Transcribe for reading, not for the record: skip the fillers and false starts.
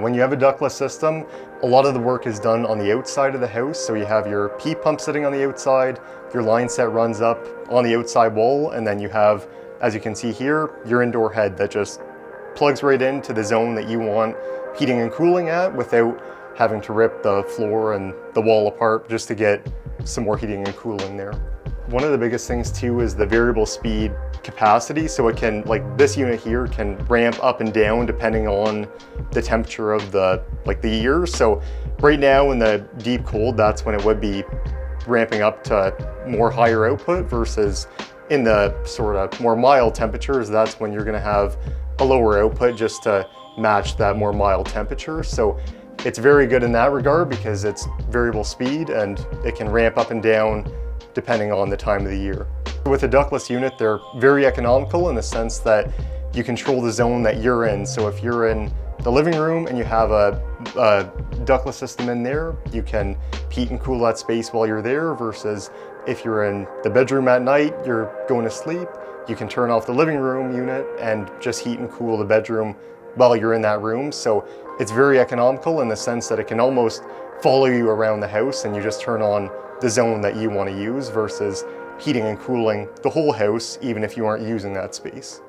When you have a ductless system, a lot of the work is done on the outside of the house. So you have your heat pump sitting on the outside, your line set runs up on the outside wall, and then you have, as you can see here, your indoor head that just plugs right into the zone that you want heating and cooling at without having to rip the floor and the wall apart just to get some more heating and cooling there. One of the biggest things too is the variable speed capacity. So it can, like this unit here, can ramp up and down depending on the temperature of the year. So right now in the deep cold, that's when it would be ramping up to more higher output, versus in the sort of more mild temperatures, that's when you're gonna have a lower output just to match that more mild temperature. So it's very good in that regard because it's variable speed and it can ramp up and down depending on the time of the year. With a ductless unit, they're very economical in the sense that you control the zone that you're in. So if you're in the living room and you have a ductless system in there, you can heat and cool that space while you're there, versus if you're in the bedroom at night, you're going to sleep, you can turn off the living room unit and just heat and cool the bedroom while you're in that room. So it's very economical in the sense that it can almost follow you around the house and you just turn on the zone that you want to use, versus heating and cooling the whole house even if you aren't using that space.